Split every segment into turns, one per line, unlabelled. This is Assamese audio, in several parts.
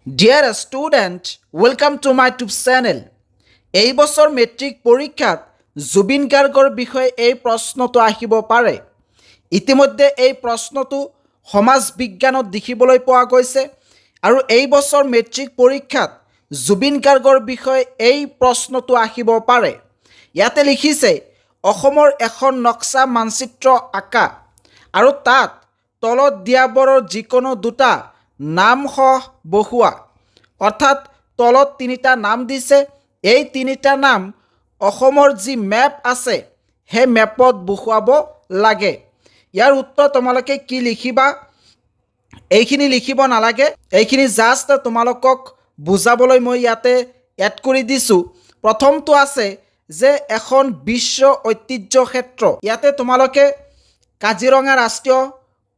Dear student, welcome to my YouTube channel. এই বছৰ মেট্ৰিক পৰীক্ষাত জুবিন গাৰ্গৰ বিষয়ে এই প্ৰশ্নটো আহিব পাৰে। ইতিমধ্যে এই প্ৰশ্নটো সমাজ বিজ্ঞানত দেখিবলৈ পোৱা গৈছে আৰু এই বছৰ মেট্ৰিক পৰীক্ষাত জুবিন গাৰ্গৰ বিষয়ে এই প্ৰশ্নটো আহিব পাৰে। ইয়াতে লিখিছে অসমৰ এখন নক্সা মানচিত্ৰ আঁকা আৰু তাত তলত দিয়াবোৰৰ যিকোনো দুটা নামসহ বহুৱা, অৰ্থাৎ তলত তিনিটা নাম দিছে। এই তিনিটা নাম অসমৰ যি মেপ আছে সেই মেপত বহুৱাব লাগে। ইয়াৰ উত্তৰ তোমালোকে কি লিখিবা? এইখিনি লিখিব নালাগে, এইখিনি জাষ্ট তোমালোকক বুজাবলৈ মই ইয়াতে এড কৰি দিছোঁ। প্ৰথমটো আছে যে এখন বিশ্ব ঐতিহ্য ক্ষেত্ৰ। ইয়াতে তোমালোকে কাজিৰঙা ৰাষ্ট্ৰীয়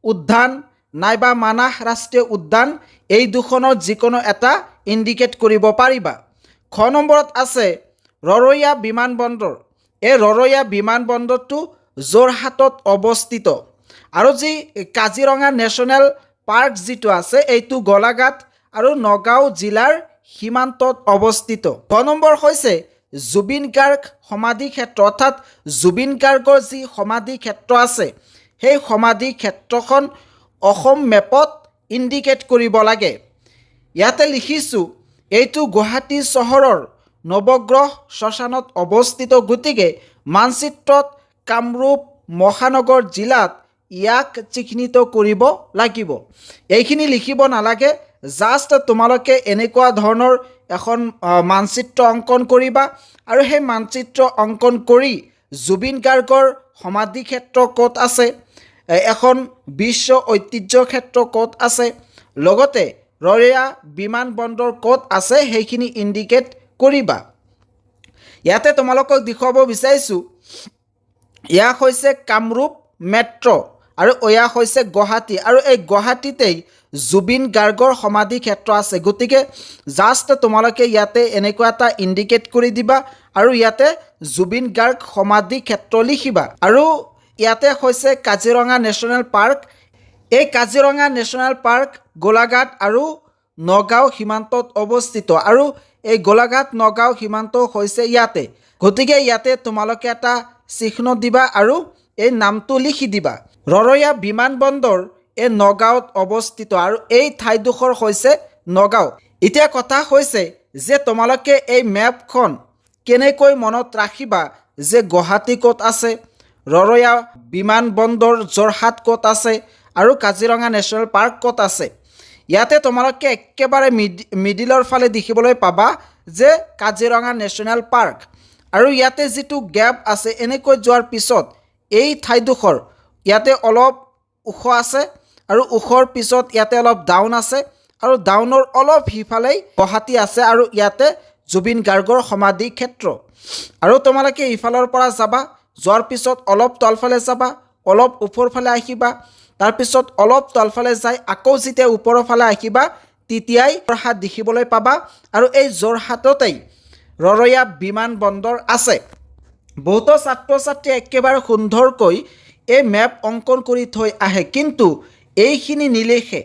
উদ্যান নাইবা মানাহ ৰাষ্ট্ৰীয় উদ্যান এই দুখনৰ যিকোনো এটা ইণ্ডিকেট কৰিব পাৰিবা। খ নম্বৰত আছে ৰৰৈয়া বিমানবন্দৰ। এই ৰৰৈয়া বিমানবন্দৰটো যোৰহাটত অৱস্থিত আৰু যি কাজিৰঙা নেশ্যনেল পাৰ্ক যিটো আছে এইটো গোলাঘাট আৰু নগাঁও জিলাৰ সীমান্তত অৱস্থিত। গ নম্বৰ হৈছে জুবিন গাৰ্গ সমাধি ক্ষেত্ৰ, অৰ্থাৎ জুবিন গাৰ্গৰ যি সমাধি ক্ষেত্ৰ আছে সেই সমাধি ক্ষেত্ৰখন অসম মেপত ইণ্ডিকেট কৰিব লাগে। ইয়াতে লিখিছোঁ এইটো গুৱাহাটী চহৰৰ নৱগ্ৰহ শ্মশানত অৱস্থিত, গতিকে মানচিত্ৰত কামৰূপ মহানগৰ জিলাত ইয়াক চিহ্নিত কৰিব লাগিব। এইখিনি লিখিব নালাগে, জাষ্ট তোমালোকে এনেকুৱা ধৰণৰ এখন মানচিত্ৰ অংকন কৰিবা আৰু সেই মানচিত্ৰ অংকন কৰি জুবিন গাৰ্গৰ সমাধি ক্ষেত্ৰ ক'ত আছে, এখন বিশ্ব ঐতিহ্য ক্ষেত্ৰ ক'ত আছে, লগতে ৰৰৈয়া বিমানবন্দৰ ক'ত আছে সেইখিনি ইণ্ডিকেট কৰিবা। ইয়াতে তোমালোকক দেখুৱাব বিচাৰিছোঁ এয়া হৈছে কামৰূপ মেট্ৰ' আৰু এয়া হৈছে গুৱাহাটী, আৰু এই গুৱাহাটীতেই জুবিন গাৰ্গৰ সমাধি ক্ষেত্ৰ আছে। গতিকে জাষ্ট তোমালোকে ইয়াতে এনেকুৱা এটা ইণ্ডিকেট কৰি দিবা আৰু ইয়াতে জুবিন গাৰ্গ সমাধি ক্ষেত্ৰ লিখিবা। আৰু ইয়াতে হৈছে কাজিৰঙা নেশ্যনেল পাৰ্ক। এই কাজিৰঙা নেশ্যনেল পাৰ্ক গোলাঘাট আৰু নগাঁও সীমান্তত অৱস্থিত আৰু এই গোলাঘাট নগাঁও সীমান্ত হৈছে ইয়াতে। গতিকে ইয়াতে তোমালোকে এটা চিহ্ন দিবা আৰু এই নামটো লিখি দিবা। ৰৰৈয়া বিমানবন্দৰ এই নগাঁৱত অৱস্থিত আৰু এই ঠাইডোখৰ হৈছে নগাঁও। এতিয়া কথা হৈছে যে তোমালোকে এই মেপখন কেনেকৈ মনত ৰাখিবা যে গুৱাহাটী ক'ত আছে, ৰৰৈয়া বিমানবন্দৰ যোৰহাট ক'ত আছে আৰু কাজিৰঙা নেশ্যনেল পাৰ্ক ক'ত আছে। ইয়াতে তোমালোকে একেবাৰে মিডিলৰ ফালে দেখিবলৈ পাবা যে কাজিৰঙা নেশ্যনেল পাৰ্ক, আৰু ইয়াতে যিটো গেপ আছে এনেকৈ যোৱাৰ পিছত এই ঠাইডোখৰ ইয়াতে অলপ ওখ আছে আৰু ওখৰ পিছত ইয়াতে অলপ ডাউন আছে আৰু ডাউনৰ অলপ সিফালেই গুৱাহাটী আছে আৰু ইয়াতে জুবিন গাৰ্গৰ সমাধি ক্ষেত্ৰ। আৰু তোমালোকে ইফালৰ পৰা যাবা, যোৱাৰ পিছত অলপ তলফালে যাবা, অলপ ওপৰ ফালে আহিবা, তাৰপিছত অলপ তলফালে যাই আকৌ যেতিয়া ওপৰৰ ফালে আহিবা তেতিয়াই যোৰহাট দেখিবলৈ পাবা আৰু এই যোৰহাটতেই ৰৰৈয়া বিমানবন্দৰ আছে। বহুতো ছাত্ৰ ছাত্ৰীয়ে একেবাৰে সুন্দৰকৈ এই মেপ অংকন কৰি থৈ আহে, কিন্তু এইখিনি নিলিখে।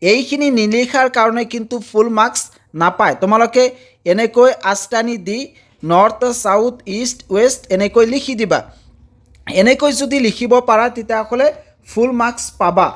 এইখিনি নিলিখাৰ কাৰণে কিন্তু ফুল মাৰ্কছ নাপায়। তোমালোকে এনেকৈ আষ্টানি দি নৰ্থ চাউথ ইষ্ট ৱেষ্ট এনেকৈ লিখি দিবা। এনেকৈ যদি লিখিব পাৰা তেতিয়াহ'লে ফুল মাৰ্কছ পাবা।